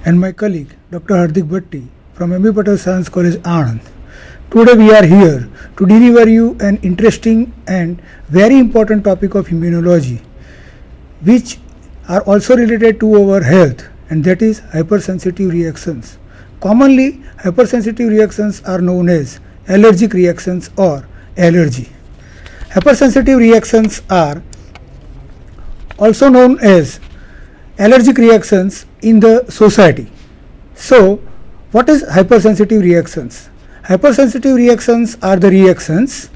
and my colleague Dr. Hardik Bhatti from M.B. Patel Science College, Anand. Today we are here to deliver you an interesting and very important topic of immunology, which are also related to our health, and that is hypersensitive reactions. Commonly, hypersensitive reactions are known as allergic reactions or allergy. Hypersensitive reactions are also known as allergic reactions in the society. So, what is hypersensitive reactions? Hypersensitive reactions are the reactions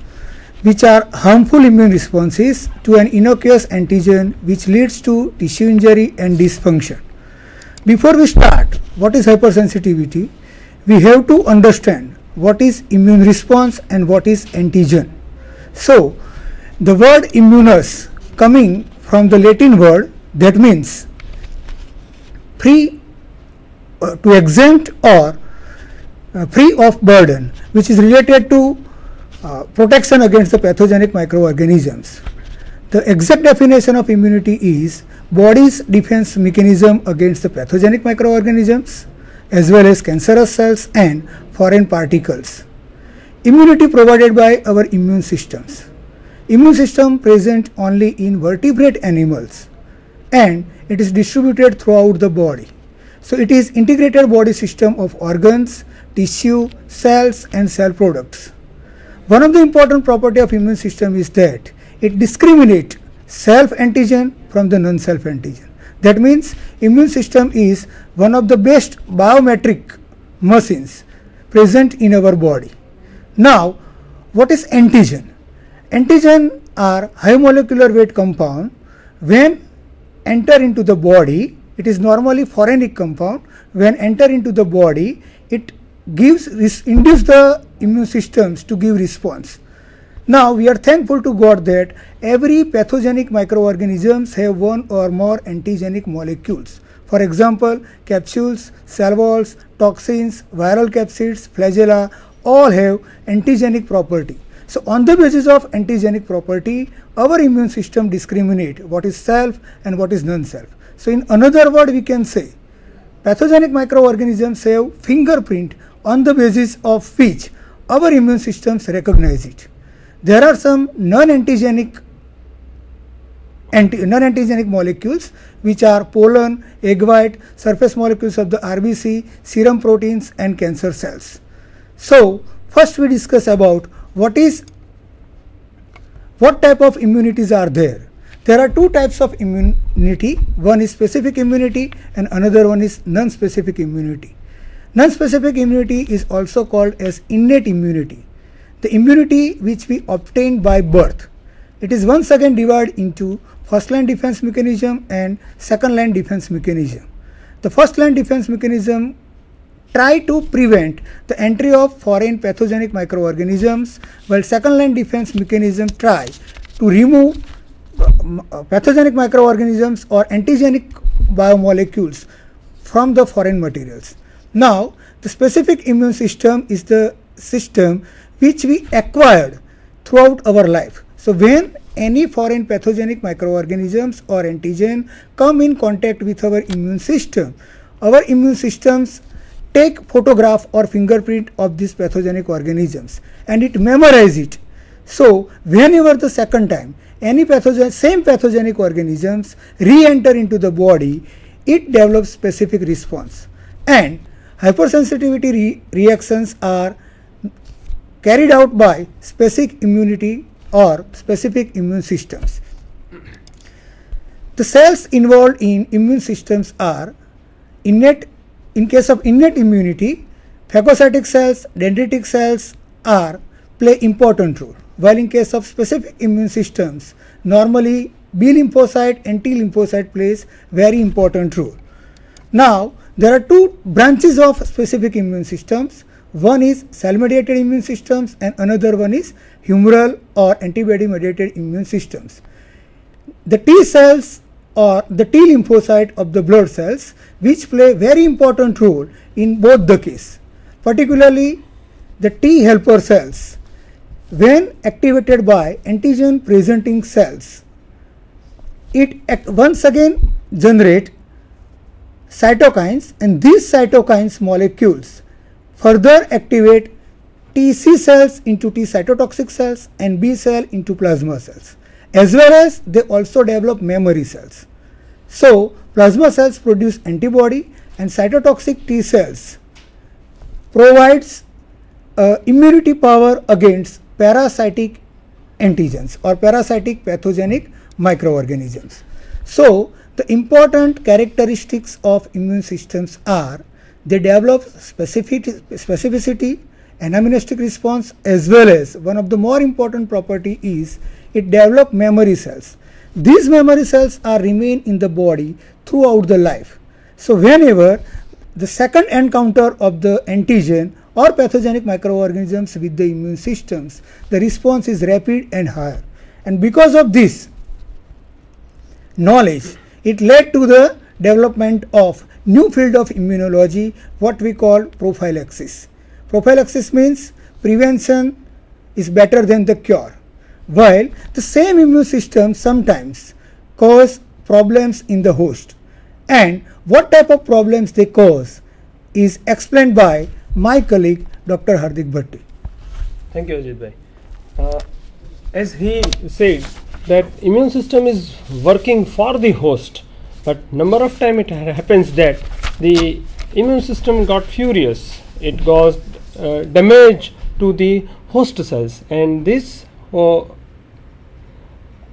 which are harmful immune responses to an innocuous antigen which leads to tissue injury and dysfunction. Before we start, what is hypersensitivity? We have to understand what is immune response and what is antigen. So, the word immunus coming from the Latin word that means free to exempt or free of burden, which is related to protection against the pathogenic microorganisms. The exact definition of immunity is body's defense mechanism against the pathogenic microorganisms as well as cancerous cells and foreign particles. Immunity provided by our immune systems. Immune system present only in vertebrate animals and it is distributed throughout the body. So it is integrated body system of organs, tissue, cells and cell products. One of the important property of immune system is that it discriminates self antigen from the non-self antigen. That means immune system is one of the best biometric machines present in our body. Now, what is antigen? Antigen are high molecular weight compound. When enter into the body, it is normally foreignic compound. When enter into the body, it induce the immune systems to give response. Now we are thankful to God that every pathogenic microorganisms have one or more antigenic molecules. For example, capsules, cell walls, toxins, viral capsids, flagella all have antigenic property. So on the basis of antigenic property, our immune system discriminate what is self and what is non-self. So in another word, we can say pathogenic microorganisms have fingerprint on the basis of which our immune systems recognize it. There are some non-antigenic molecules which are pollen, egg white, surface molecules of the RBC, serum proteins and cancer cells. So first we discuss about what type of immunities are there. There are two types of immunity. One is specific immunity and another one is non-specific immunity. Non-specific immunity is also called as innate immunity. The immunity which we obtain by birth. It is once again divided into first line defense mechanism and second line defense mechanism. The first line defense mechanism try to prevent the entry of foreign pathogenic microorganisms, while second line defense mechanism try to remove pathogenic microorganisms or antigenic biomolecules from the foreign materials. Now, the specific immune system is the system which we acquired throughout our life. So, when any foreign pathogenic microorganisms or antigen come in contact with our immune system, our immune systems take photograph or fingerprint of these pathogenic organisms and it memorize it. So, whenever the second time any same pathogenic organisms re-enter into the body, it develops specific response, and hypersensitivity reactions are carried out by specific immunity or specific immune systems. The cells involved in immune systems are innate. In case of innate immunity, phagocytic cells, dendritic cells play important role, while in case of specific immune systems, normally B lymphocyte and T lymphocyte plays very important role. Now, there are two branches of specific immune systems. One is cell-mediated immune systems and another one is humoral or antibody-mediated immune systems. The T cells or the T lymphocyte of the blood cells which play very important role in both the case, particularly the T helper cells. When activated by antigen presenting cells, it once again generate cytokines, and these cytokines molecules further activate TC cells into T cytotoxic cells and B cell into plasma cells, as well as they also develop memory cells. So plasma cells produce antibody and cytotoxic T cells provides immunity power against parasitic antigens or parasitic pathogenic microorganisms. So the important characteristics of immune systems are they develop specificity, an immunistic response, as well as one of the more important property is it develops memory cells. These memory cells are remain in the body throughout the life. So whenever the second encounter of the antigen or pathogenic microorganisms with the immune systems, the response is rapid and higher. And because of this knowledge, it led to the development of new field of immunology, what we call prophylaxis. Prophylaxis means prevention is better than the cure. While the same immune system sometimes cause problems in the host, and what type of problems they cause is explained by my colleague Dr. Hardik Bhatti. Thank you, Ajit bhai. As he said that immune system is working for the host, but number of time it happens that the immune system got furious, it caused damage to the host cells, and this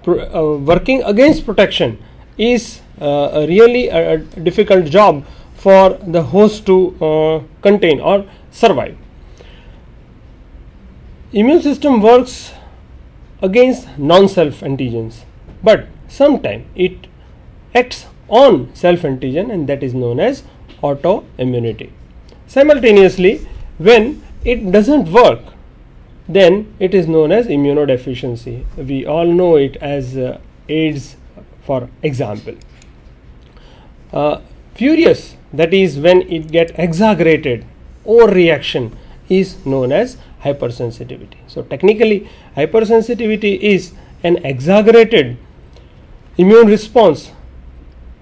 working against protection is really a difficult job for the host to contain or survive. Immune system works against non-self antigens, but sometimes it acts on self antigen, and that is known as autoimmunity. Simultaneously, when it doesn't work, then it is known as immunodeficiency. We all know it as AIDS, for example. Furious, that is when it gets exaggerated, overreaction, is known as hypersensitivity. So technically, hypersensitivity is an exaggerated immune response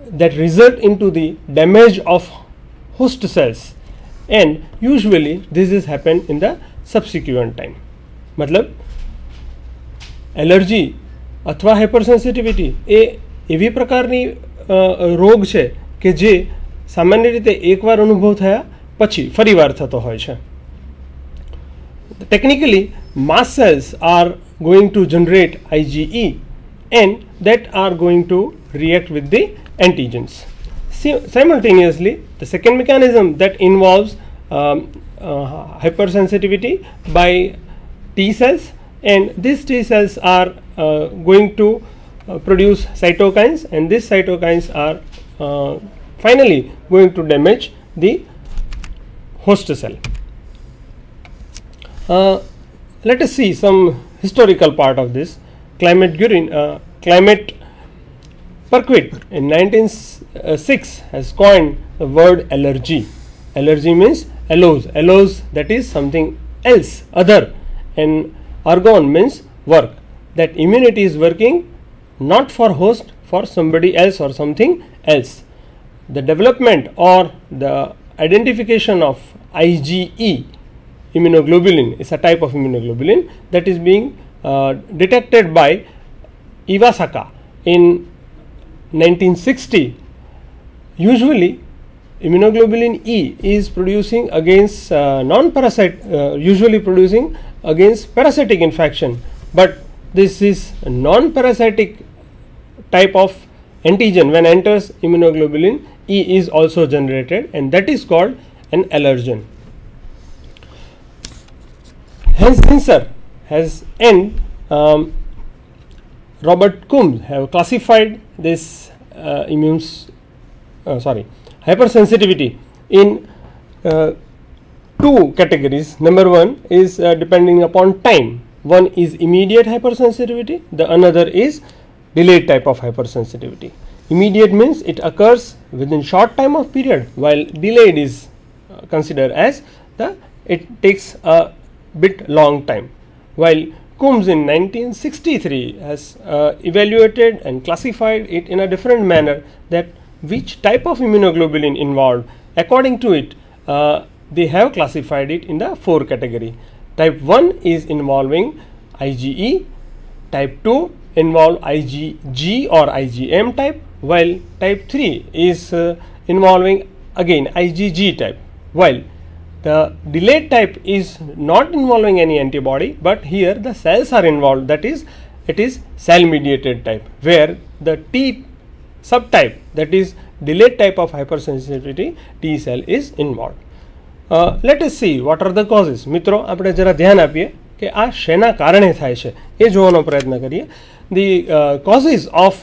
that result into the damage of host cells, and usually this is happen in the subsequent time. मतलब allergy અથવા હાઇપરસેન્સિટિવિટી એ એવી પ્રકારની રોગ છે કે જે સામાન્ય રીતે એકવાર અનુભવ થયા પછી ફરીવાર થતો હોય છે. Technically, mast cells are going to generate IgE and that are going to react with the antigens. Simultaneously, the second mechanism that involves hypersensitivity by T cells, and these T cells are going to produce cytokines, and these cytokines are finally going to damage the host cell. Let us see some historical part of this. Clement Perquit in 1906 has coined the word allergy. Allergy means allows, that is something else, other, and ergon means work, that immunity is working not for host, for somebody else or something else. The development or the identification of IgE, immunoglobulin, is a type of immunoglobulin that is being detected by Iwasaka in 1960. Usually immunoglobulin E is producing against non-parasite, usually producing against parasitic infection, but this is a non-parasitic type of antigen. When enters immunoglobulin E is also generated, and that is called an allergen. Hans Zinsser and Robert Coombs have classified this hypersensitivity in two categories. Number one is depending upon time. One is immediate hypersensitivity, the another is delayed type of hypersensitivity. Immediate means it occurs within short time of period, while delayed is considered as it takes a bit long time. While Coombs in 1963 has evaluated and classified it in a different manner, that which type of immunoglobulin involved. According to it, they have classified it in the 4 category. Type 1 is involving IgE, type 2 involve IgG or IgM type, while type 3 is involving again IgG type, while the delayed type is not involving any antibody, but here the cells are involved, that is, it is cell mediated type, where the T subtype, that is delayed type of hypersensitivity T cell is involved. Let us see what are the causes. મિત્રો આપણે જરા ધ્યાન આપીએ કે આ શેના કારણે થાય છે એ જોવાનો પ્રયત્ન કરીએ. The causes of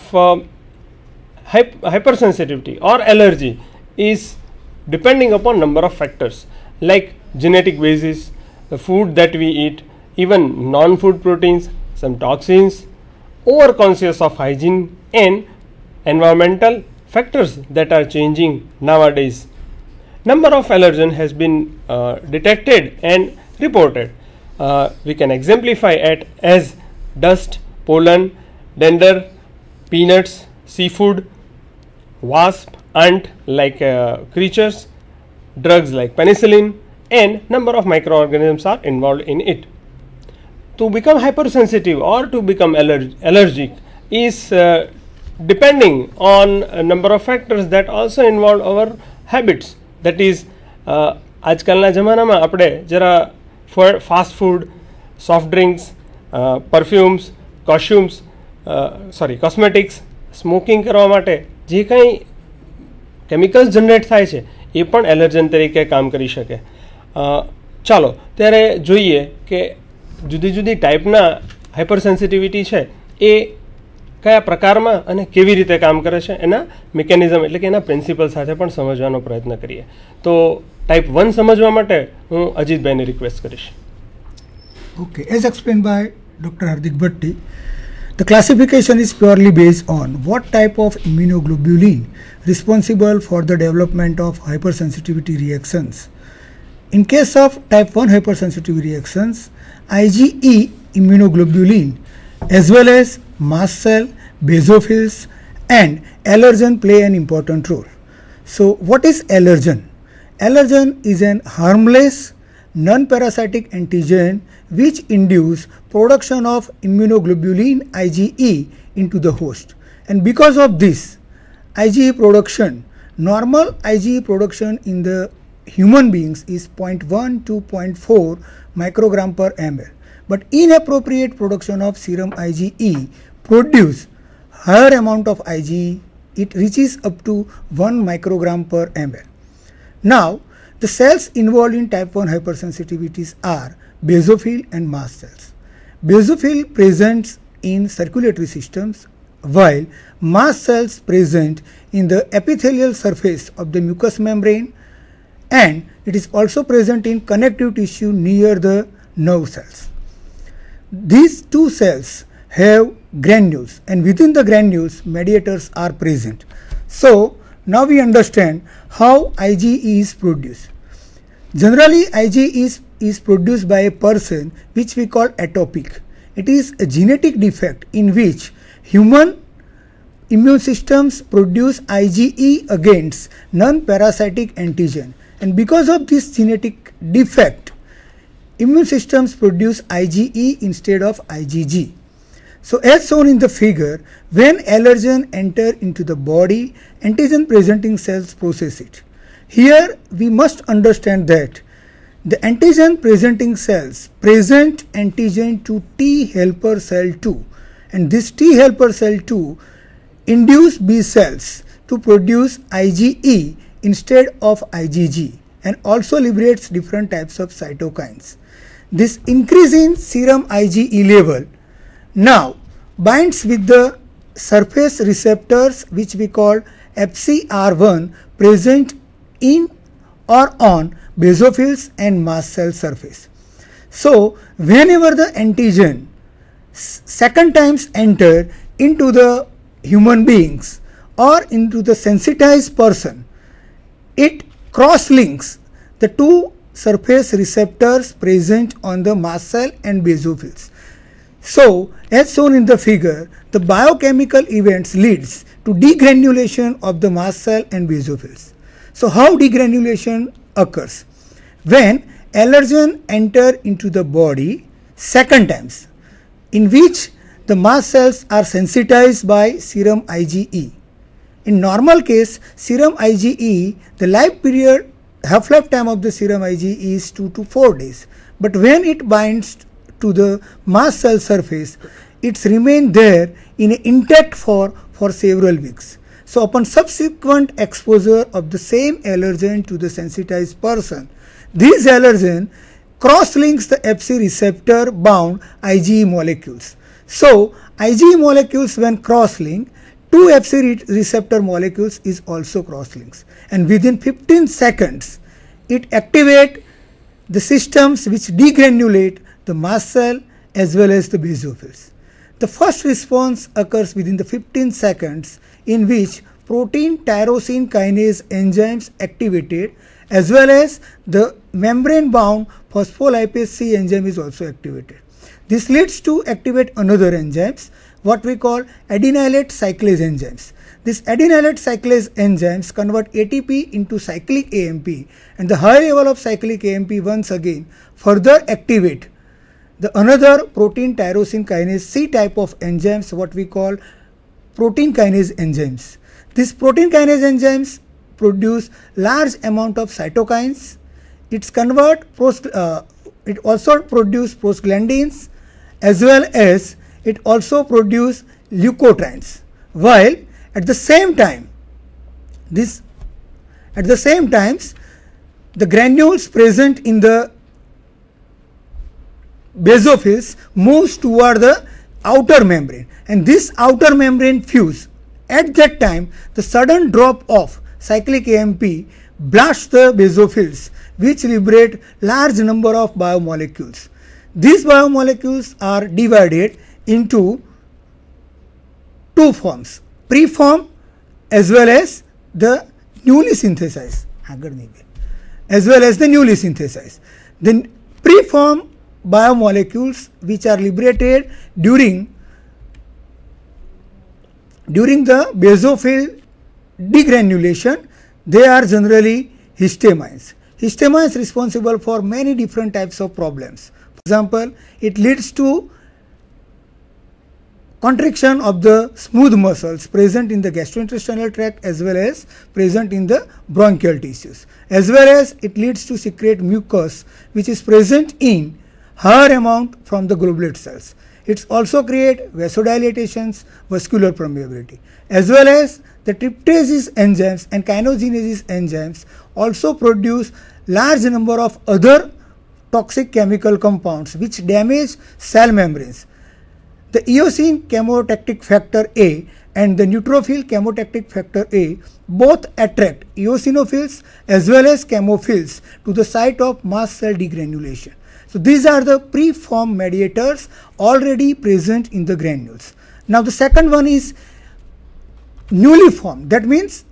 hypersensitivity or allergy is depending upon number of factors like genetic basis, the food that we eat, even non-food proteins, some toxins, overconscious of hygiene, and environmental factors that are changing nowadays. Number of allergen has been detected and reported. We can exemplify it as dust, pollen, dander, peanuts, seafood, wasp, ant like creatures, drugs like penicillin, and number of microorganisms are involved in it. To become hypersensitive or to become allergic is depending on a number of factors that also involve our habits. That is, આજકાલના જમાનામાં આપણે જરા fast food, soft drinks, perfumes, cosmetics, smoking કરવા માટે જે કંઈ chemicals generate થાય છે એ પણ એલર્જન તરીકે કામ કરી શકે. ચાલો ત્યારે જોઈએ કે જુદી જુદી ટાઈપના હાઇપર સેન્સિટિવિટી છે એ કયા પ્રકારમાં અને કેવી રીતે કામ કરે છે એના મિકેનિઝમ એટલે કે એના પ્રિન્સિપલ સાથે પણ સમજવાનો પ્રયત્ન કરીએ. તો ટાઈપ 1 સમજવા માટે હું અજીતભાઈને રિક્વેસ્ટ કરીશ. Okay, as explained by Dr. Hardik Bhatti, the classification is purely based on what type of immunoglobulin responsible for the development of hypersensitivity reactions. In case of type 1 hypersensitivity reactions, IgE immunoglobulin as well as mast cell, basophils and allergen play an important role. So what is allergen? Allergen is an harmless non-parasitic antigen which induce production of immunoglobulin IgE into the host, and because of this IgE production, normal IgE production in the human beings is 0.1 to 0.4 microgram per ml, but inappropriate production of serum IgE produce higher amount of IgE. It reaches up to 1 microgram per ml. Now the cells involved in type 1 hypersensitivities are basophil and mast cells. Basophil presents in circulatory systems, while mast cells present in the epithelial surface of the mucous membrane, and it is also present in connective tissue near the nerve cells. These two cells have granules, and within the granules mediators are present. So now we understand how IgE is produced. Generally IgE is produced by a person which we call atopic. It is a genetic defect in which human immune systems produce IgE against non-parasitic antigen, and because of this genetic defect immune systems produce IgE instead of IgG. So as shown in the figure, when allergen enter into the body, antigen presenting cells process it. Here we must understand that the antigen presenting cells present antigen to T helper cell 2, and this T helper cell 2 induce B cells to produce IgE instead of IgG, and also liberates different types of cytokines. This increase in serum IgE level now binds with the surface receptors which we call FcR1 present in or on basophils and mast cell surface. So whenever the antigen second times enter into the human beings or into the sensitized person, it cross links the two surface receptors present on the mast cell and basophils. So as shown in the figure, the biochemical events leads to degranulation of the mast cell and basophils. So how degranulation occurs? When allergen enter into the body second times, in which the mast cells are sensitized by serum IgE. In normal case, serum IgE, the half-life time of the serum IgE is 2 to 4 days. But when it binds to the mast cell surface, it's remain there in intact for several weeks. So upon subsequent exposure of the same allergen to the sensitized person, this allergen cross-links the Fc receptor bound IgE molecules. So IgE molecules when cross-linked, two Fc receptor molecules is also cross-links, and within 15 seconds it activates the systems which degranulate the mast cell as well as the basophils. The first response occurs within the 15 seconds, in which protein tyrosine kinase enzymes activated as well as the membrane bound phospholipase C enzyme is also activated. This leads to activate another enzymes, what we call adenylate cyclase enzymes. These adenylate cyclase enzymes convert ATP into cyclic AMP, and the high level of cyclic AMP once again further activate the another protein tyrosine kinase C type of enzymes, what we call protein kinase enzymes. These protein kinase enzymes produce large amount of cytokines. It also produce prostaglandins, as well as it also produce leukotrienes, while at the same time the granules present in the basophils moves toward the outer membrane, and this outer membrane fuse. At that time, the sudden drop of cyclic AMP blasts the basophils, which liberate large number of biomolecules. These biomolecules are divided into two forms, preform as well as the newly synthesized. The preform biomolecules which are liberated during the basophil degranulation, they are generally histamines. Histamines responsible for many different types of problems. For example, it leads to contraction of the smooth muscles present in the gastrointestinal tract as well as present in the bronchial tissues, as well as it leads to secrete mucus which is present in higher amount from the globulate cells. It also create vasodilatations, vascular permeability, as well as the tryptase enzymes and kinogenesis enzymes also produce large number of other toxic chemical compounds which damage cell membranes. The eosine chemotactic factor A and the neutrophil chemotactic factor A both attract eosinophils as well as chemophils to the site of mast cell degranulation. So these are the preformed mediators already present in the granules. Now the second one is newly formed. That means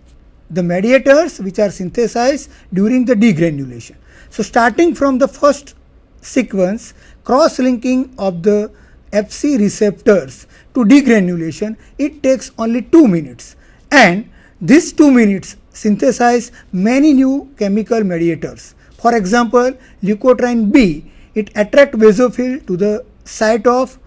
the mediators which are synthesized during the degranulation. So starting from the first sequence, cross-linking of the Fc receptors to degranulation, it takes only 2 minutes, and these 2 minutes synthesize many new chemical mediators. For example, leukotriene B, it attracts basophil to the site of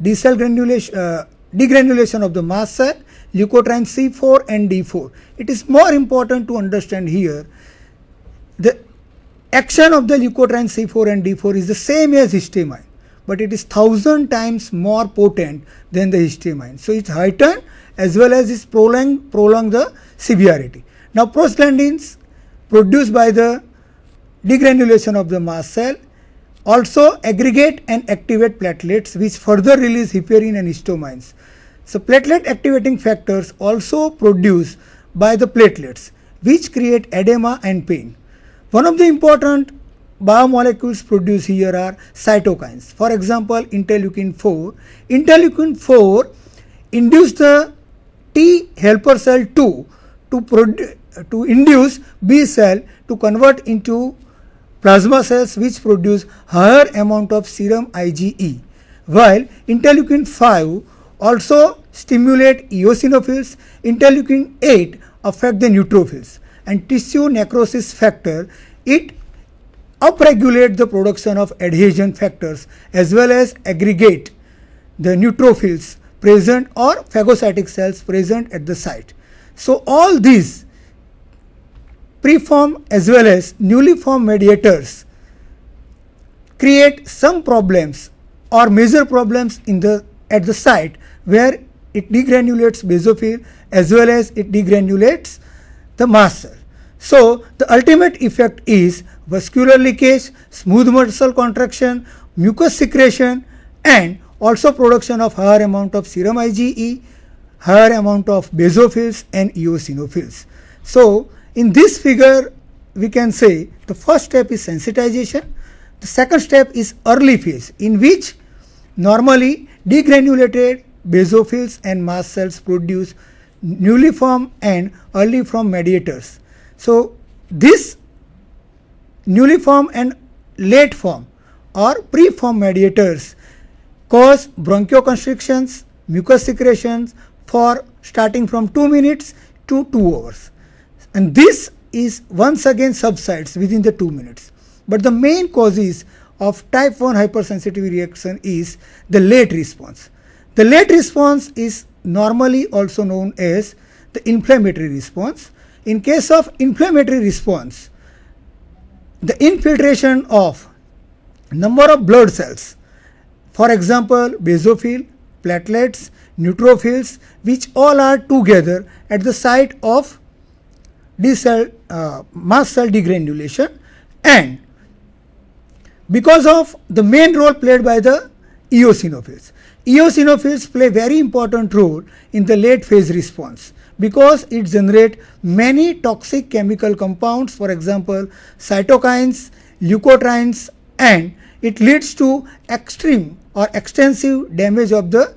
degranulation of the mast cell, leukotriene C4 and D4. It is more important to understand here the action of the leukotriene C4 and D4 is the same as histamine, but it is 1000 times more potent than the histamine. So it heighten as well as it prolong the severity. Now prostaglandins produced by the degranulation of the mast cell also aggregate and activate platelets which further release heparin and histamines. So platelet activating factors also produced by the platelets which create edema and pain. One of the important biomolecules produced here are cytokines. For example, interleukin 4. Interleukin 4 induce the T helper cell 2 to induce B cell to convert into plasma cells which produce higher amount of serum IgE, while interleukin 5 also stimulate eosinophils, interleukin 8 affect the neutrophils, and tissue necrosis factor, it upregulate the production of adhesion factors as well as aggregate the neutrophils present or phagocytic cells present at the site. So all these preformed as well as newly formed mediators create some problems or major problems at the site where it degranulates basophil as well as it degranulates the mast cell. So the ultimate effect is vascular leakage, smooth muscle contraction, mucus secretion, and also production of higher amount of serum IgE, higher amount of basophils and eosinophils. So in this figure we can say the first step is sensitization, the second step is early phase, in which normally degranulated basophils and mast cells produce newly formed and early formed mediators. So this newly formed and late formed or preformed mediators cause bronchoconstrictions, mucus secretions for starting from 2 minutes to 2 hours, and this is once again subsides within the 2 minutes. But the main causes of type 1 hypersensitivity reaction is the late response. The late response is normally also known as the inflammatory response. In case of inflammatory response, the infiltration of number of blood cells, for example basophil, platelets, neutrophils, which all are together at the site of mast cell degranulation, and because of the main role played by the eosinophils. Eosinophils play very important role in the late phase response because it generates many toxic chemical compounds, for example cytokines, leukotrienes, and it leads to extreme or extensive damage of the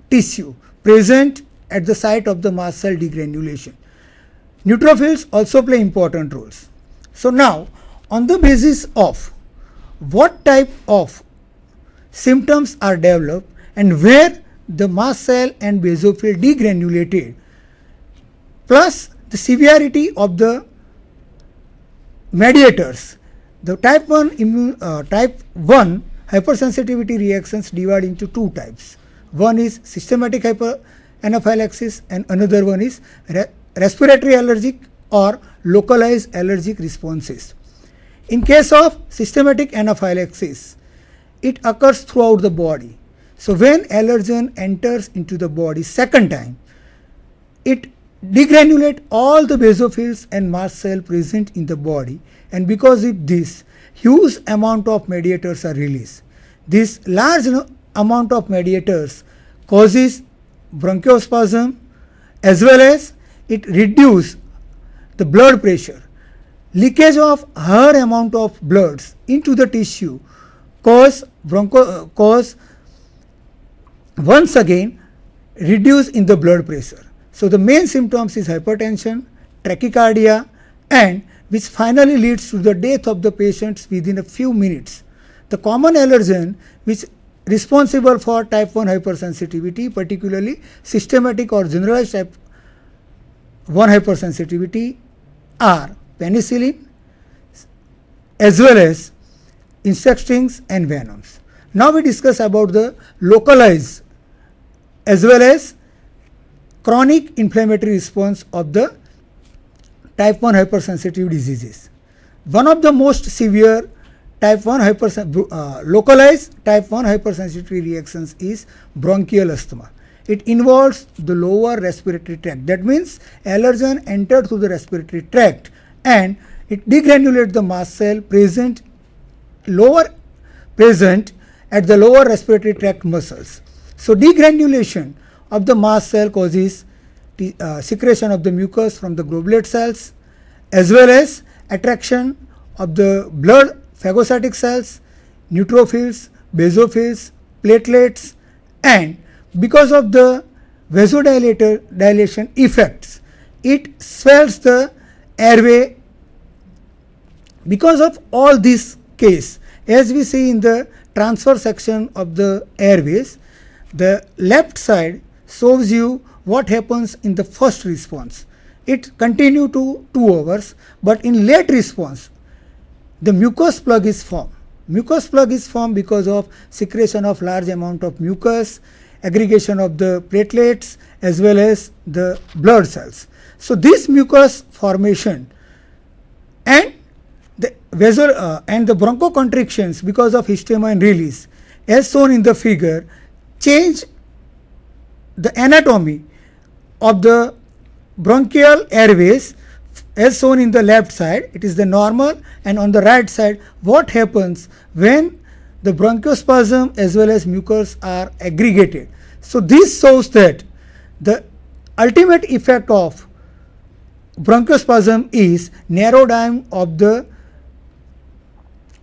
tissue present at the site of the mast cell degranulation. Neutrophils also play important roles. So now, on the basis of what type of symptoms are developed and where the mast cell and basophil degranulated, plus the severity of the mediators, the type 1 hypersensitivity reactions divide into two types. One is systematic hyperanaphylaxis and another one is respiratory allergic or localized allergic responses. In case of systematic anaphylaxis, it occurs throughout the body. So when allergen enters into the body second time, it degranulates all the basophils and mast cell present in the body, and because of this, huge amount of mediators are released. This large amount of mediators causes bronchospasm as well as it reduces the blood pressure. Leakage of higher amount of bloods into the tissue cause once again reduce in the blood pressure. So the main symptoms is hypertension, tachycardia, and which finally leads to the death of the patients within a few minutes. The common allergen which responsible for type 1 hypersensitivity, particularly systematic or generalized type 1 hypersensitivity, are penicillin as well as insect stings and venoms. Now we discuss about the localized as well as chronic inflammatory response of the type 1 hypersensitive diseases. One of the most severe localized type 1 hypersensitivity reactions is bronchial asthma. It involves the lower respiratory tract. That means allergen entered through the respiratory tract and it degranulates the mast cell present at the lower respiratory tract muscles. So degranulation of the mast cell causes secretion of the mucus from the globulate cells as well as attraction of the blood phagocytic cells, neutrophils, basophils, platelets, and because of the vasodilation effects, it swells the airway. Because of all this case, as we see in the transverse section of the airways, the left side shows you what happens in the first response. It continue to 2 hours, but in late response, the mucus plug is formed. Mucus plug is formed because of secretion of large amount of mucus, aggregation of the platelets as well as the blood cells. So this mucus formation and the bronchoconstrictions because of histamine release, as shown in the figure, change the anatomy of the bronchial airways. As shown in the left side, it is the normal, and on the right side, what happens when the bronchospasm as well as mucus are aggregated. So this shows that the ultimate effect of bronchospasm is narrow diam of the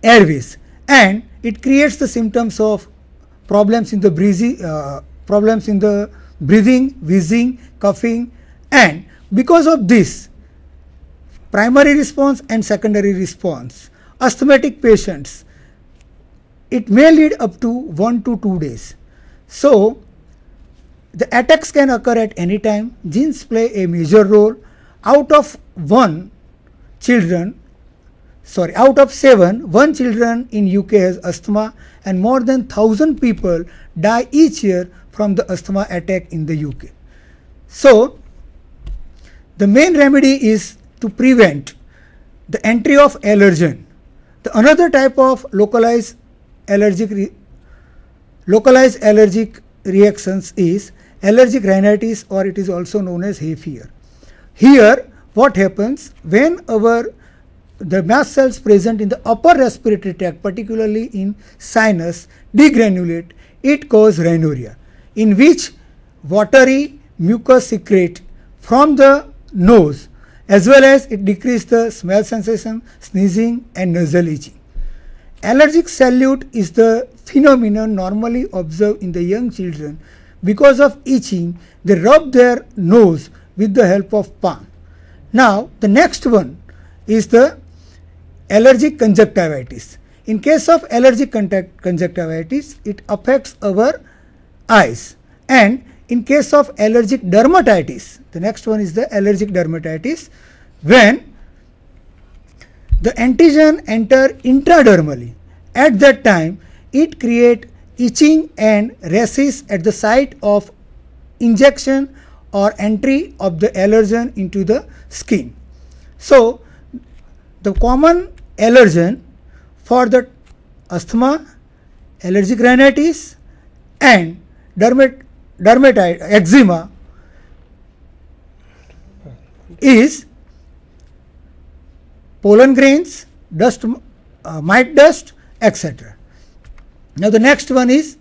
airways, and it creates the symptoms of problems in the breathing, wheezing, coughing, and because of this primary response and secondary response, asthmatic patients, it may lead up to 1 to 2 days. So the attacks can occur at any time. Genes play a major role. Out of 7, one children in UK has asthma, and more than 1,000 people die each year from the asthma attack in the UK. So the main remedy is to prevent the entry of allergen. The another type of localized allergic reactions is allergic rhinitis, or it is also known as hay fever. Here what happens, whenever the mast cells present in the upper respiratory tract, particularly in sinus, degranulate, it causes rhinorrhea, in which watery mucus secrete from the nose, as well as it decreases the smell sensation, sneezing and nasal itching. Allergic salute is the phenomenon normally observed in the young children. Because of itching, they rub their nose with the help of palm. Now the next one is the allergic conjunctivitis. In case of allergic conjunctivitis, it affects our eyes, and in case of allergic dermatitis, the next one is the allergic dermatitis, when the antigen enter intradermally. At that time, it create itching and rashes at the site of injection or entry of the allergen into the skin. So the common allergen for the asthma, allergic rhinitis and eczema is pollen grains, dust, mite dust, etc. Now the next one is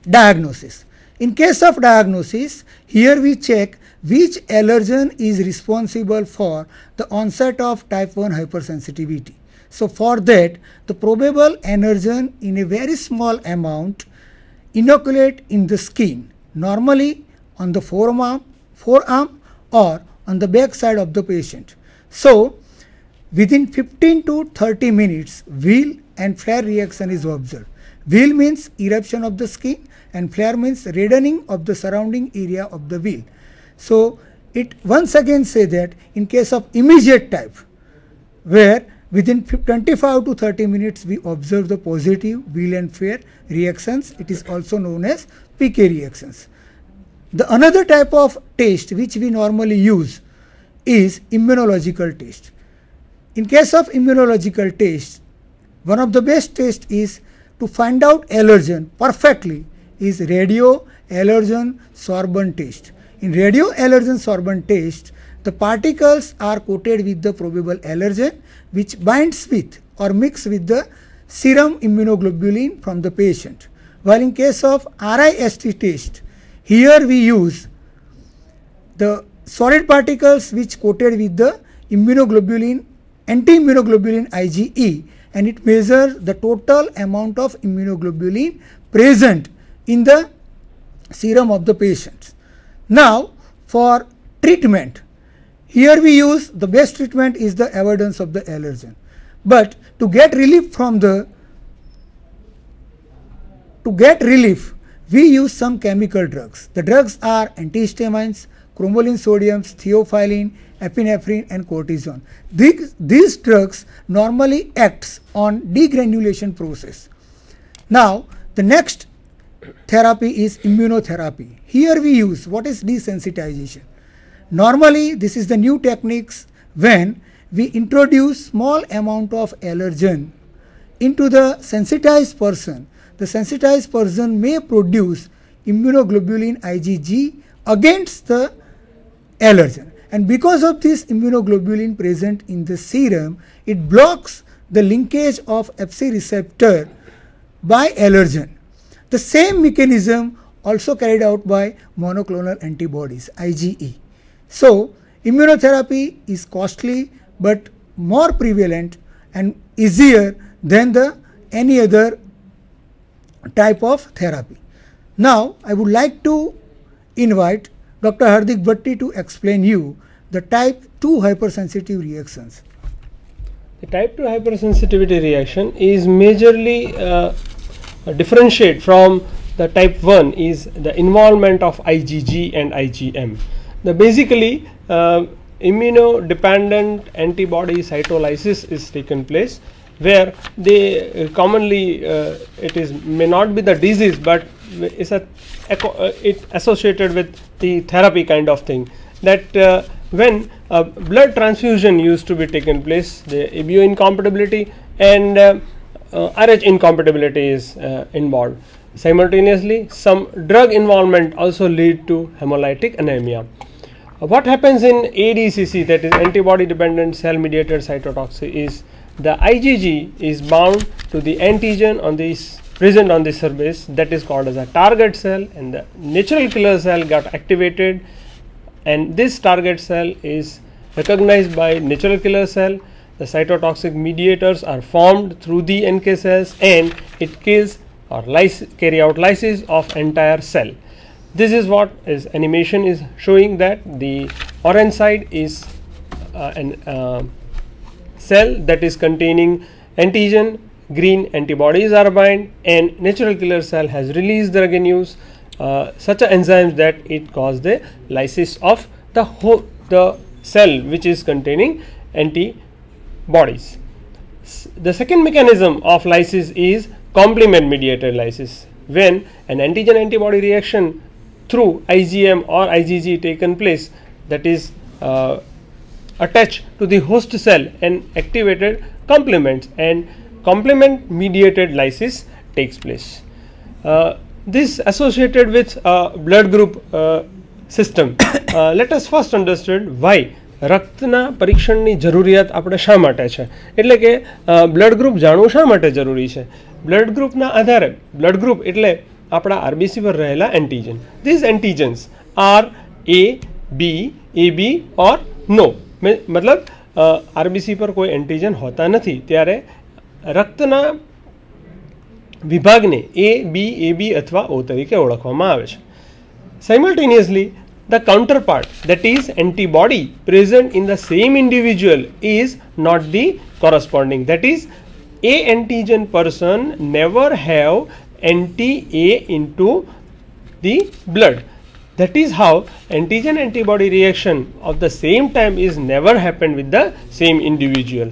diagnosis. In case of diagnosis, here we check which allergen is responsible for the onset of type 1 hypersensitivity. So for that, the probable allergen in a very small amount inoculate in the skin, normally on the forearm or on the back side of the patient. So within 15 to 30 minutes, wheal and flare reaction is observed. Wheal means eruption of the skin and flare means reddening of the surrounding area of the wheal. So it once again say that in case of immediate type, where within 25 to 30 minutes we observe the positive wheal and flare reactions, it is also known as PK reactions. The another type of test which we normally use is immunological test. In case of immunological test, one of the best tests is to find out allergen perfectly is radio allergen sorbent test. In radio allergen sorbent test, the particles are coated with the probable allergen which binds with or mix with the serum immunoglobulin from the patient. While in case of RIST test, here we use the solid particles which coated with the immunoglobulin, anti-immunoglobulin IgE, and it measures the total amount of immunoglobulin present in the serum of the patient. Now for treatment, here we use the best treatment is the avoidance of the allergen. But to get relief we use some chemical drugs. The drugs are antihistamines, cromolyn sodiums, theophylline, epinephrine and cortisone. These drugs normally acts on degranulation process. Now the next therapy is immunotherapy. Here we use what is desensitization. Normally this is the new techniques when we introduce small amount of allergen into the sensitized person. The sensitized person may produce immunoglobulin IgG against the allergen, and because of this immunoglobulin present in the serum, it blocks the linkage of Fc receptor by allergen. The same mechanism also carried out by monoclonal antibodies IgE. So immunotherapy is costly but more prevalent and easier than the any other type of therapy. Now I would like to invite Dr. Hardik Bhatti to explain you the type 2 hypersensitive reactions. The type 2 hypersensitivity reaction is majorly differentiate from the type 1 is the involvement of IgG and IgM. Basically immunodependent antibody cytolysis is taken place, where they commonly may not be the disease, but it's it associated with the therapy kind of thing, that when blood transfusion used to be taken place, the ABO incompatibility and RH incompatibility is involved. Simultaneously, some drug involvement also lead to hemolytic anemia. What happens in ADCC, that is antibody dependent cell mediated cytotoxic, is the IgG is bound to the antigen on this present on the surface, that is called as a target cell, and the natural killer cell got activated, and this target cell is recognized by natural killer cell. The cytotoxic mediators are formed through the NK cells, and it kills or carry out lysis of entire cell. This is what is animation is showing, that the orange side is an cell that is containing antigen, green antibodies are bind, and natural killer cell has released the regenues, such enzymes that it cause the lysis of the cell which is containing antibodies. The second mechanism of lysis is complement mediated lysis. When an antigen antibody reaction through IgM or IgG taken place, that is attached to the host cell and activated complements, and complement mediated lysis takes place. This associated with blood group system. Let us first understand why રક્તના પરીક્ષણની જરૂરિયાત આપણે શા માટે છે, એટલે કે blood group જાણવું શા માટે જરૂરી છે. બ્લડ ગ્રુપના આધારે, બ્લડ ગ્રુપ એટલે આપણા આરબીસી પર રહેલા antigen. These antigens are A B, AB or no, મતલબ આરબીસી પર કોઈ એન્ટીજન હોતા નથી, ત્યારે રક્તના વિભાગને A, B, AB અથવા O તરીકે ઓળખવામાં આવે છે. Simultaneously the counterpart, that is antibody present in the same individual, is not the corresponding, that is A antigen person never have anti-A into the blood. That is how antigen antibody reaction of the same time is never happened with the same individual.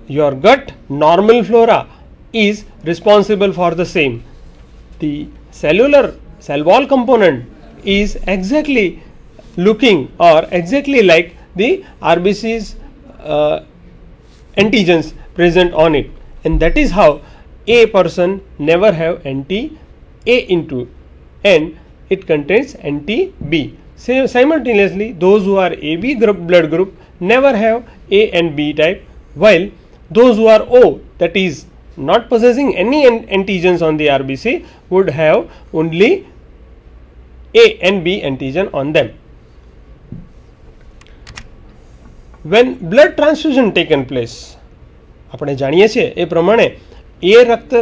Your gut normal flora is responsible for the same. The cellular cell wall component is exactly looking or exactly like the RBC's antigens present on it, and that is how A person never have anti-A into, and it contains anti-B. Simultaneously, those who are AB blood group never have A and B type, while those who are O, that is not possessing any antigens on the RBC, would have only A and B antigen on them. When blood transfusion taken place, આપણે જાણીએ છીએ એ પ્રમાણે એ રક્ત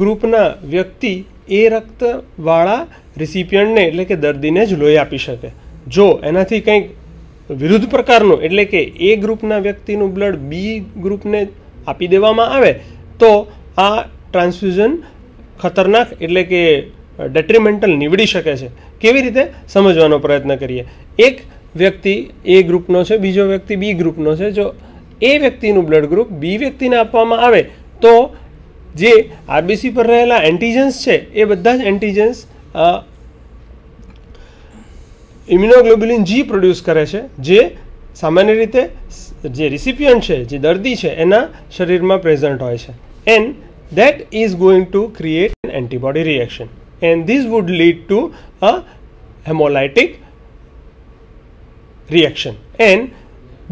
ગ્રુપના વ્યક્તિ એ રક્તવાળા રિસિપિયન્ટને એટલે કે દર્દીને જ લોહી આપી શકે. જો એનાથી કંઈક વિરુદ્ધ પ્રકારનું એટલે કે એ ગ્રુપના વ્યક્તિનું બ્લડ બી ગ્રુપને આપી દેવામાં આવે તો આ ટ્રાન્સફ્યુઝન ખતરનાક એટલે કે ડેટ્રીમેન્ટલ નીવડી શકે છે. કેવી રીતે સમજવાનો પ્રયત્ન કરીએ. એક વ્યક્તિ એ ગ્રુપનો છે, બીજો વ્યક્તિ બી ગ્રુપનો છે. જો એ વ્યક્તિનું બ્લડ ગ્રુપ બી વ્યક્તિને આપવામાં આવે તો જે આરબીસી પર રહેલા એન્ટીજન્સ છે એ બધા જ એન્ટીજન્સ ઇમ્યુનોગ્લોબ્યુલિન જી પ્રોડ્યુસ કરે છે, જે સામાન્ય રીતે જે રિસિપિયન્ટ છે, જે દર્દી છે એના શરીરમાં પ્રેઝન્ટ હોય છે. And that is going to create an antibody reaction, and this would lead to a hemolytic reaction, and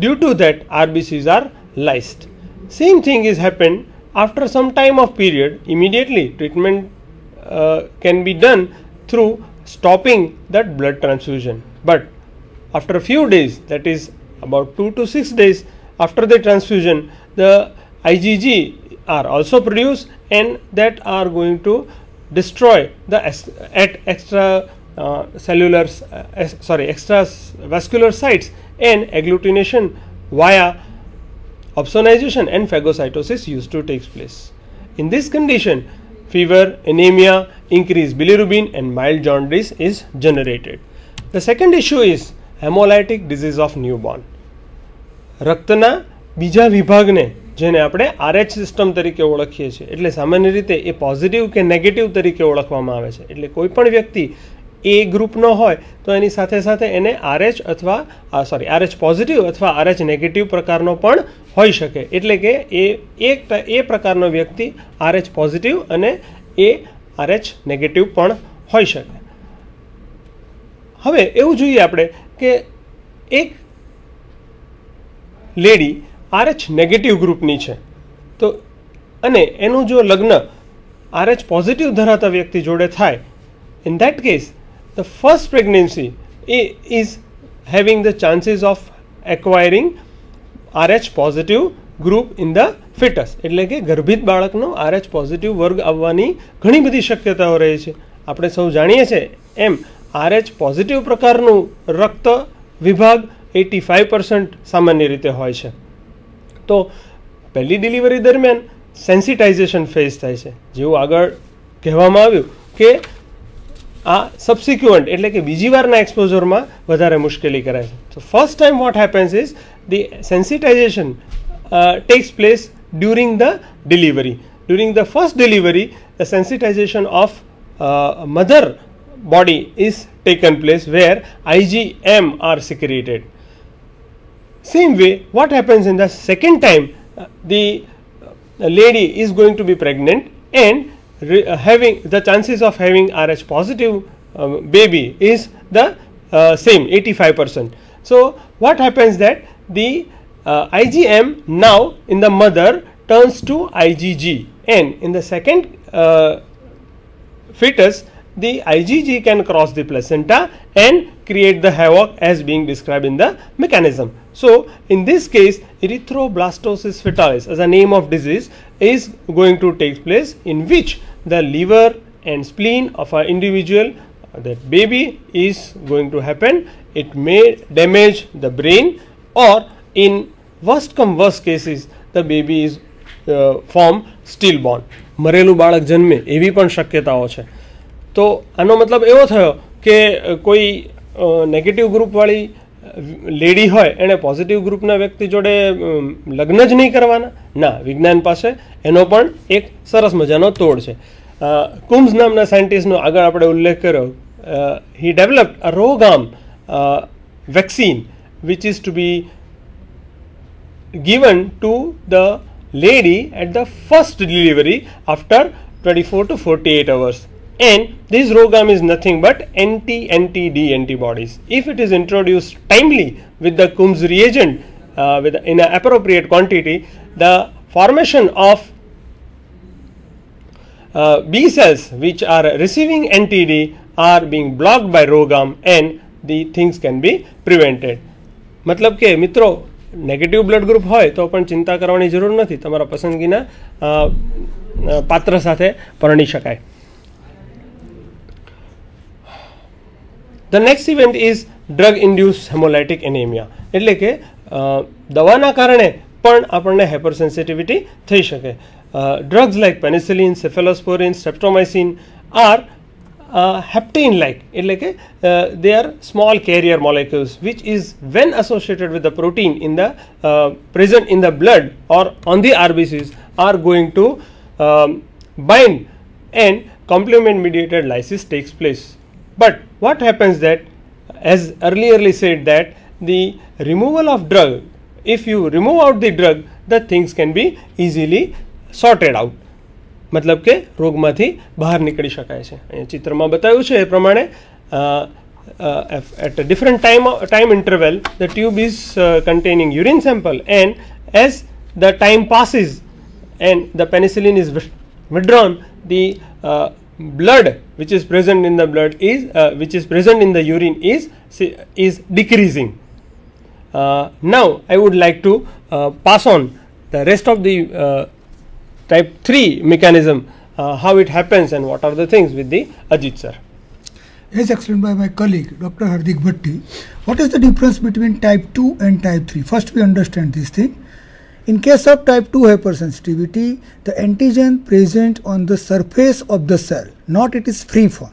due to that RBCs are lysed. Same thing is happened after some time of period. Immediately treatment can be done through stopping that blood transfusion, but after a few days, that is about 2 to 6 days after the transfusion, the IgG are also produced, and that are going to destroy the extravascular sites, and agglutination via opsonization and phagocytosis used to take place. In this condition, fever, anemia, increased bilirubin and mild jaundice is generated. The second issue is hemolytic disease of newborn. રક્તના બીજા વિભાગને જેને આપણે RH system તરીકે ઓળખીએ છીએ, એટલે સામાન્ય રીતે એ પોઝિટિવ કે નેગેટિવ તરીકે ઓળખવામાં આવે છે. એટલે કોઈ પણ વ્યક્તિ એ ગ્રુપનો હોય તો એની સાથે સાથે એને RH અથવા RH પોઝિટિવ અથવા RH નેગેટિવ પ્રકારનો પણ હોઈ શકે. એટલે કે એ પ્રકારનો વ્યક્તિ RH પોઝિટિવ અને એ RH નેગેટિવ પણ હોઈ શકે. હવે એવું જોઈએ આપણે કે એક લેડી RH નેગેટિવ ગ્રુપની છે તો અને એનું જો લગ્ન RH પોઝિટિવ ધરાવતા વ્યક્તિ જોડે થાય, in that case the first pregnancy is having the chances of acquiring RH positive group in the fetus. એટલે કે ગર્ભિત બાળકનો RH પોઝિટિવ વર્ગ આવવાની ઘણી બધી શક્યતાઓ રહે છે. આપણે સૌ જાણીએ છીએ એમ RH પોઝિટિવ પ્રકારનું રક્ત વિભાગ 85% સામાન્ય રીતે હોય છે. તો પહેલી ડિલિવરી દરમિયાન સેન્સિટાઇઝેશન ફેઝ થાય છે. જેવું આગળ કહેવામાં આવ્યું કે આ સબસિક્વન્ટ એટલે કે બીજી વારના એક્સપોઝરમાં વધારે મુશ્કેલી કરાય છે. તો first time what happens is the sensitisation tax place during the delivery. During the first delivery, the sensitization of mother body is taken place where IgM are secreted. Same way, what happens in the second time, the lady is going to be pregnant and having the chances of having RH positive baby is the same 85%. So what happens that the IgM now in the mother turns to IgG, and in the second fetus the IgG can cross the placenta and create the havoc as being described in the mechanism. So in this case, erythroblastosis fetalis as a name of disease is going to take place, in which the liver and spleen of an individual, that baby, is going to happen. It may damage the brain, or in worst come worst cases the baby is form stillborn. મરેલું બાળક જન્મે એવી પણ શક્યતાઓ છે. તો આનો મતલબ એવો થયો કે કોઈ નેગેટિવ ગ્રુપવાળી લેડી હોય એણે પોઝિટિવ ગ્રુપના વ્યક્તિ જોડે લગ્ન જ નહીં કરવાના? ના, વિજ્ઞાન પાસે એનો પણ એક સરસ મજાનો તોડ છે. કુમ્સ નામના સાયન્ટિસ્ટનો આગળ આપણે ઉલ્લેખ કર્યો. He developed a RhoGAM vaccine which is to be given to the lady at the first delivery after 24 to 48 hours, and this rogam is nothing but anti-D antibodies. If it is introduced timely with the Coombs reagent in an appropriate quantity, the formation of B cells which are receiving anti-D are being blocked by rogam, and the things can be prevented. मतलब के मित्रों, negative blood group હોય તો પણ ચિંતા કરવાની જરૂર નથી. તમારા પસંદગીના પાત્ર સાથે પરણી શકાય. The next event is drug induce haemolytic anaemia. એટલે કે દવાના કારણે પણ આપણને હાઇપર સેન્સિટિવિટી થઈ શકે. Drugs like penicillin, cephalosporin, streptomycin are heptene like, એટલે કે they are small carrier molecules which is when associated with the protein in the present in the blood or on the RBCs are going to bind and complement mediated lysis takes place. But what happens that, as earlierly said, that the removal of drug, if you remove out the drug, the things can be easily sorted out. मतलब કે રોગમાંથી બહાર નીકળી શકાય છે. અહીંયા ચિત્રમાં બતાવ્યું છે એ પ્રમાણે at a different time interval the tube is containing urine sample, and as the time passes and the penicillin is withdrawn, the blood which is present in the blood is which is present in the urine is decreasing. Now I would like to pass on the rest of the type 3 mechanism, how it happens and what are the things with the Ajit sir. As explained by my colleague Dr. Hardik Bhatti, what is the difference between type 2 and type 3? First we understand this thing. In case of type 2 hypersensitivity, the antigen present on the surface of the cell, not it is free form.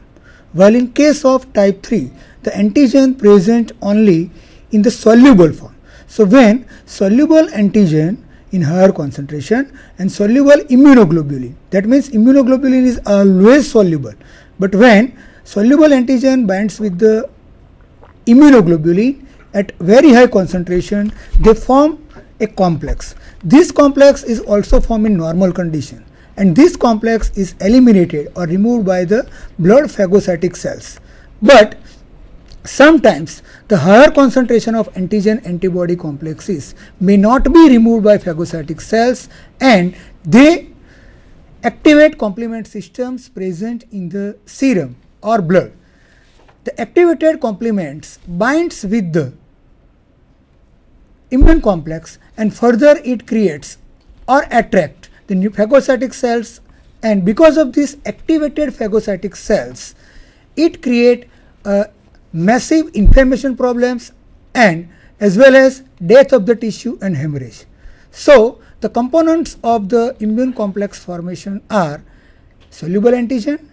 While in case of type 3, the antigen present only in the soluble form. So when soluble antigen in higher concentration and soluble immunoglobulin, that means immunoglobulin is always soluble, but when soluble antigen binds with the immunoglobulin at very high concentration, they form a complex. This complex is also formed in normal condition, and this complex is eliminated or removed by the blood phagocytic cells. But sometimes the higher concentration of antigen antibody complexes may not be removed by phagocytic cells, and they activate complement systems present in the serum or blood. The activated complements binds with the immune complex, and further it creates or attract the new phagocytic cells, and because of these activated phagocytic cells, it create massive inflammation problems and as well as death of the tissue and hemorrhage. So the components of the immune complex formation are soluble antigen,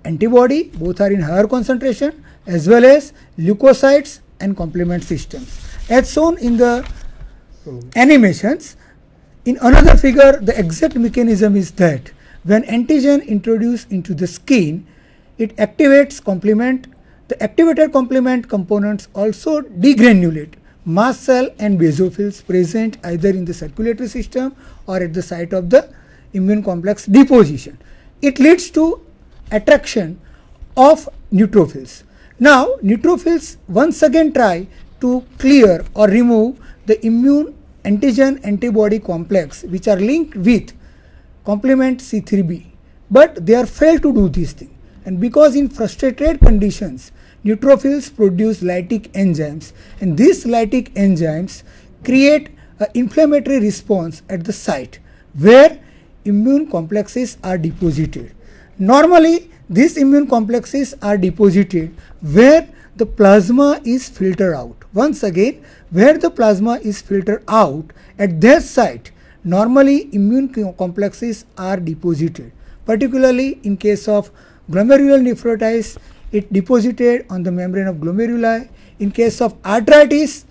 antibody, both are in higher concentration, as well as leukocytes and complement systems. As shown in the animations, in another figure the exact mechanism is that when antigen introduced into the skin, it activates complement. The activated complement components also degranulate mast cell and basophils present either in the circulatory system or at the site of the immune complex deposition. It leads to attraction of neutrophils. Now neutrophils once again try to clear or remove the immune antigen antibody complex which are linked with complement C3b, but they are failed to do this thing, and because in frustrated conditions neutrophils produce lytic enzymes, and these lytic enzymes create an inflammatory response at the site where immune complexes are deposited. Normally these immune complexes are deposited where the plasma is filtered out. Once again, where the plasma is filtered out, at that site normally immune complexes are deposited. Particularly in case of glomerular nephritis, it deposited on the membrane of glomeruli. In case of arthritis,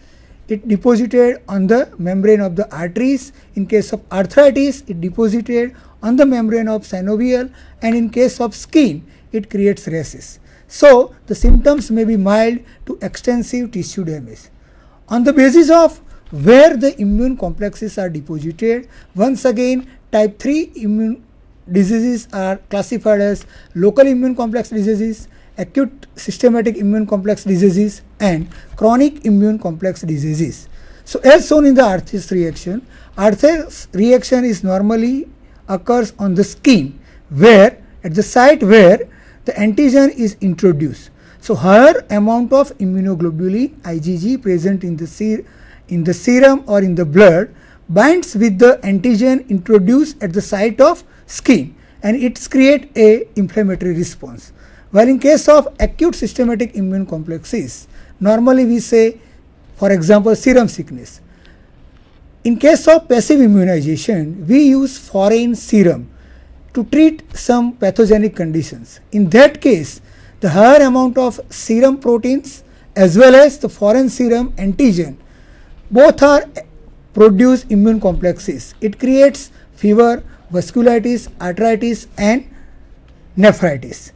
it deposited on the membrane of the arteries. In case of arthritis, it deposited on the membrane of synovial, and in case of skin, it creates rashes. So the symptoms may be mild to extensive tissue damage. On the basis of where the immune complexes are deposited, once again type 3 immune diseases are classified as local immune complex diseases, acute systematic immune complex diseases, and chronic immune complex diseases. So as shown in the Arthus reaction, Arthus reaction is normally occurs on the skin, where at the site where the antigen is introduced. So higher amount of immunoglobulin IgG present in the serum or in the blood binds with the antigen introduced at the site of skin, and it creates a inflammatory response. While in case of acute systematic immune complexes, normally we say, for example, serum sickness. In case of passive immunization, we use foreign serum to treat some pathogenic conditions. In that case, the higher amount of serum proteins as well as the foreign serum antigen, both are produce immune complexes. It creates fever, vasculitis, arthritis and nephritis.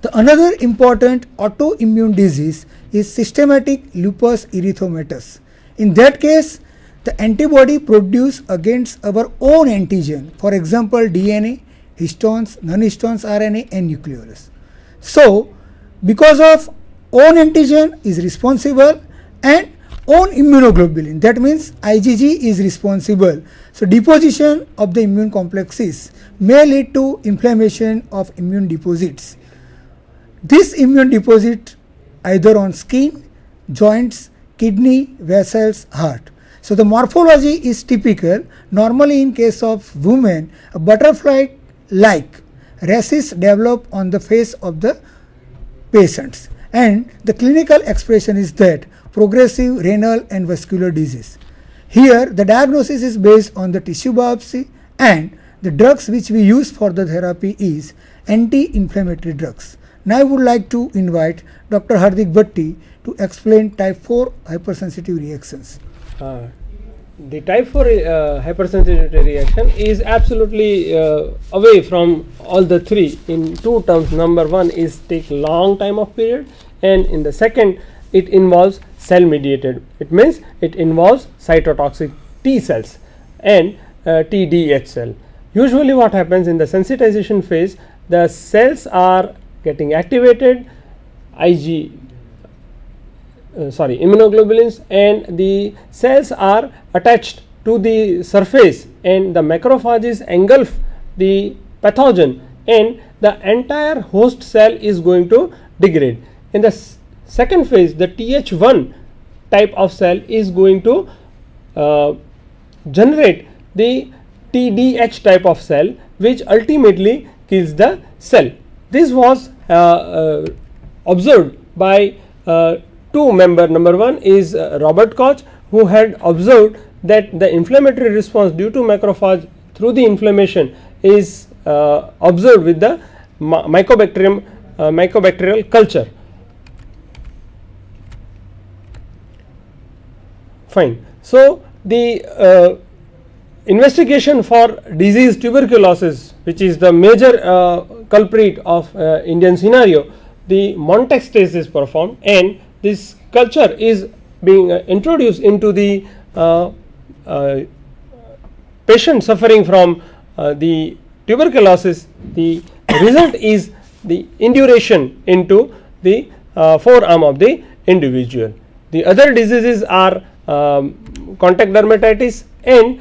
The another important autoimmune disease is systematic lupus erythematosus. In that case, the antibody produced against our own antigen, for example DNA, histones, non-histones RNA and nucleolus. So, because of own antigen is responsible and own immunoglobulin, that means IgG is responsible. So, deposition of the immune complexes may lead to inflammation of immune deposits. This immune deposit either on skin, joints, kidney, vessels, heart. So, the morphology is typical. Normally in case of women, a butterfly-like rashes develop on the face of the patients, and the clinical expression is that progressive renal and vascular disease. Here the diagnosis is based on the tissue biopsy, and the drugs which we use for the therapy is anti-inflammatory drugs. Now I would like to invite Dr. Hardik Bhatti to explain type 4 hypersensitive reactions. The type 4 hypersensitivity reaction is absolutely away from all the three in two terms. Number one is take long time of period, and in the second it involves cell mediated. It means it involves cytotoxic T cells and TDH cell. Usually what happens in the sensitization phase, the cells are getting activated, immunoglobulins, and the cells are attached to the surface, and the macrophages engulf the pathogen, and the entire host cell is going to degrade. In the second phase, the Th1 type of cell is going to generate the TDH type of cell, which ultimately kills the cell. This was observed by two members. Number one is Robert Koch, who had observed that the inflammatory response due to macrophage through the inflammation is observed with the mycobacterial culture. Fine. So, the investigation for disease tuberculosis, which is the major culprit of Indian scenario, the Montex test is performed, and this culture is being introduced into the patient suffering from the tuberculosis. The result is the induration into the forearm of the individual. The other diseases are contact dermatitis and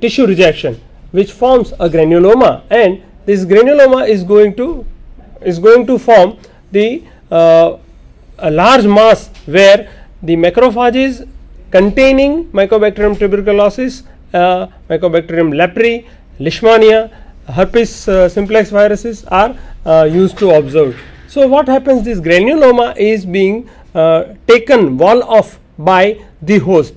tissue rejection, which forms a granuloma, and this granuloma is going to form the a large mass where the macrophages containing Mycobacterium tuberculosis, Mycobacterium leprae, Leishmania, herpes simplex viruses are used to observe. So, what happens, this granuloma is being taken wall off by the host.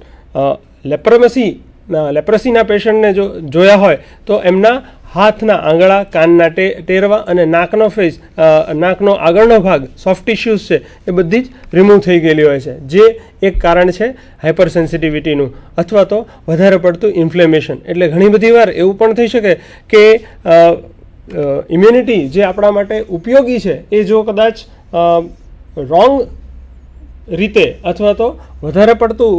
લેપ્રસીના પેશન્ટને જો જોયા હોય તો એમના હાથના આંગળા, કાનના ટેરવા અને નાકનો face, નાકનો આગળનો ભાગ, સોફ્ટ ટિશ્યુઝ છે એ બધી જ રિમૂવ થઈ ગયેલી હોય છે, જે એક કારણ છે હાઇપર સેન્સિટિવિટીનું, અથવા તો વધારે પડતું ઇન્ફ્લેમેશન. એટલે ઘણી બધી વાર એવું પણ થઈ શકે કે ઇમ્યુનિટી જે આપણા માટે ઉપયોગી છે એ જો કદાચ રોંગ રીતે અથવા તો વધારે પડતું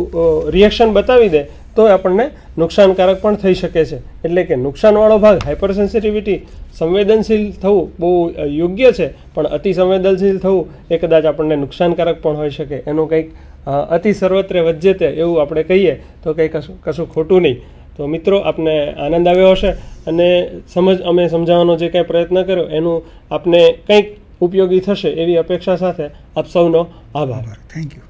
રિએક્શન બતાવી દે તો આપણને નુકસાનકારક પણ થઈ શકે છે. એટલે કે નુકસાનવાળો ભાગ હાઇપર સેન્સિટિવિટી, સંવેદનશીલ થવું બહુ યોગ્ય છે, પણ અતિ સંવેદનશીલ થવું એ કદાચ આપણને નુકસાનકારક પણ હોઈ શકે. એનું કંઈક અતિ સર્વત્રે વજ્જતે એવું આપણે કહીએ તો કંઈ કશું ખોટું નહીં. તો મિત્રો, આપને આનંદ આવ્યો હશે અને અમે સમજાવવાનો જે કંઈ પ્રયત્ન કર્યો એનું આપને કંઈક ઉપયોગી થશે એવી અપેક્ષા સાથે આપ સૌનો આભાર. Thank you.